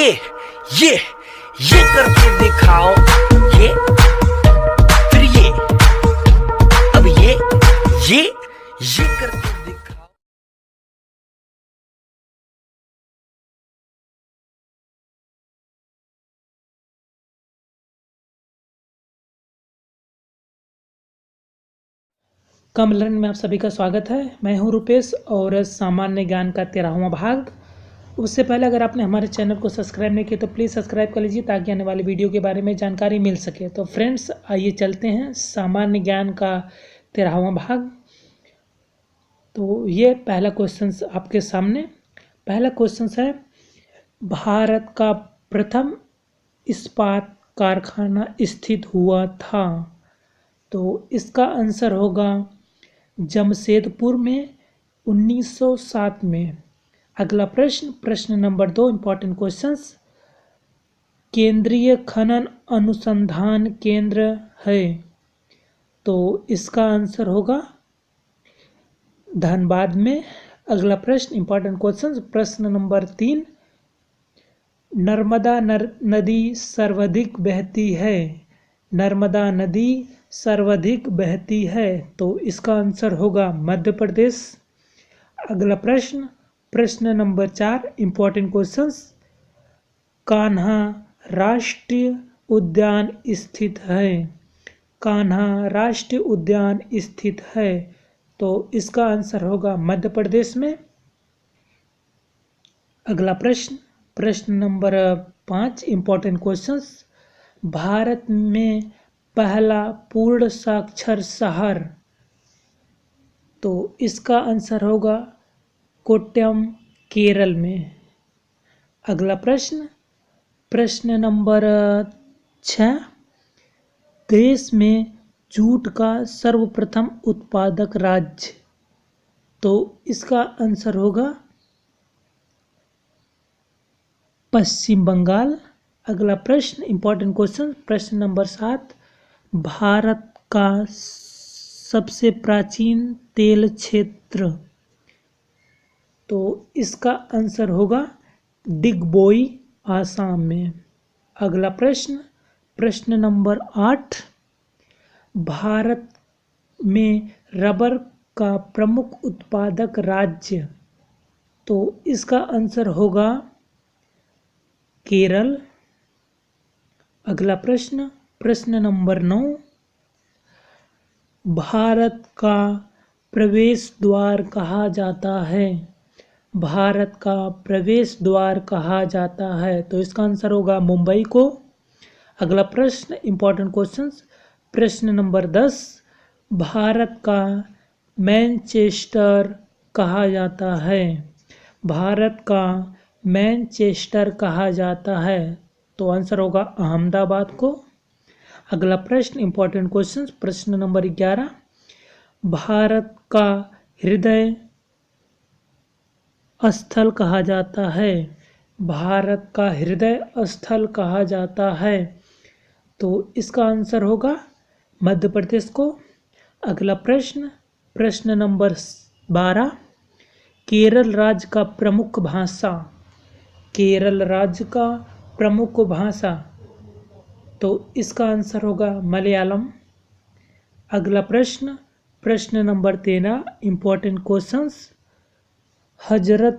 ये ये करके दिखाओ, ये फिर ये, अब ये करके दिखाओ। कम लर्न में आप सभी का स्वागत है। मैं हूं रुपेश और सामान्य ज्ञान का 13वां भाग। उससे पहले अगर आपने हमारे चैनल को सब्सक्राइब नहीं किया तो प्लीज़ सब्सक्राइब कर लीजिए ताकि आने वाली वीडियो के बारे में जानकारी मिल सके। तो फ्रेंड्स, आइए चलते हैं सामान्य ज्ञान का 13वां भाग। तो ये पहला क्वेश्चन आपके सामने। पहला क्वेश्चन है, भारत का प्रथम इस्पात कारखाना स्थित हुआ था। तो इसका आंसर होगा जमशेदपुर में 1907 में। अगला प्रश्न नंबर 2, इंपॉर्टेंट क्वेश्चंस। केंद्रीय खनन अनुसंधान केंद्र है, तो इसका आंसर होगा धनबाद में। अगला प्रश्न, इंपॉर्टेंट क्वेश्चंस। प्रश्न नंबर 3, नर्मदा नदी सर्वाधिक बहती है। नर्मदा नदी सर्वाधिक बहती है, तो इसका आंसर होगा मध्य प्रदेश। अगला प्रश्न नंबर 4, इंपॉर्टेंट क्वेश्चंस। कान्हा राष्ट्रीय उद्यान स्थित है। कान्हा राष्ट्रीय उद्यान स्थित है, तो इसका आंसर होगा मध्य प्रदेश में। अगला प्रश्न नंबर 5, इंपॉर्टेंट क्वेश्चंस। भारत में पहला पूर्ण साक्षर शहर, तो इसका आंसर होगा कोट्टयम, केरल में। अगला प्रश्न नंबर 6, देश में जूट का सर्वप्रथम उत्पादक राज्य, तो इसका आंसर होगा पश्चिम बंगाल। अगला प्रश्न, इंपॉर्टेंट क्वेश्चन। प्रश्न नंबर 7, भारत का सबसे प्राचीन तेल क्षेत्र, तो इसका आंसर होगा डिगबोई, आसाम में। अगला प्रश्न नंबर 8, भारत में रबर का प्रमुख उत्पादक राज्य, तो इसका आंसर होगा केरल। अगला प्रश्न नंबर 9, भारत का प्रवेश द्वार कहा जाता है। भारत का प्रवेश द्वार कहा जाता है, तो इसका आंसर होगा मुंबई को। अगला प्रश्न, इंपॉर्टेंट क्वेश्चंस। प्रश्न नंबर 10, भारत का मैनचेस्टर कहा जाता है। भारत का मैनचेस्टर कहा जाता है, तो आंसर होगा अहमदाबाद को। अगला प्रश्न, इंपॉर्टेंट क्वेश्चंस। प्रश्न नंबर 11, भारत का हृदय स्थल कहा जाता है। भारत का हृदय स्थल कहा जाता है, तो इसका आंसर होगा मध्य प्रदेश को। अगला प्रश्न नंबर 12, केरल राज्य का प्रमुख भाषा। केरल राज्य का प्रमुख भाषा, तो इसका आंसर होगा मलयालम। अगला प्रश्न नंबर 13, इंपॉर्टेंट क्वेश्चंस। हजरत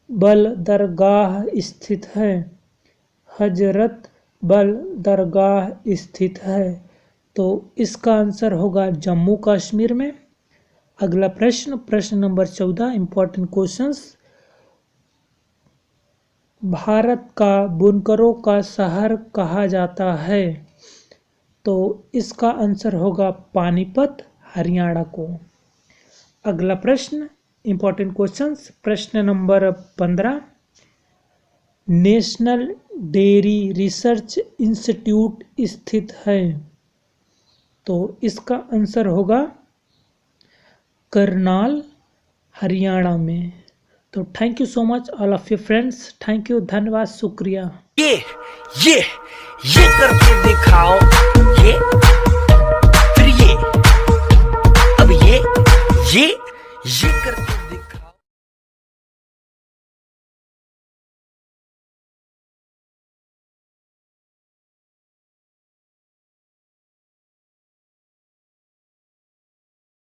बल दरगाह स्थित है। हजरत बल दरगाह स्थित है, तो इसका आंसर होगा जम्मू कश्मीर में। अगला प्रश्न नंबर 14, इंपॉर्टेंट क्वेश्चंस। भारत का बुनकरों का शहर कहा जाता है, तो इसका आंसर होगा पानीपत, हरियाणा को। अगला प्रश्न, इंपॉर्टेंट क्वेश्चंस। प्रश्न number 15, national dairy research institute स्थित है, तो इसका आंसर होगा करनाल, हरियाणा में। तो thank you so much all of you friends. Thank you, धन्यवाद, शुक्रिया। ये करके दिखाओ, ये फिर ये, अब ये करके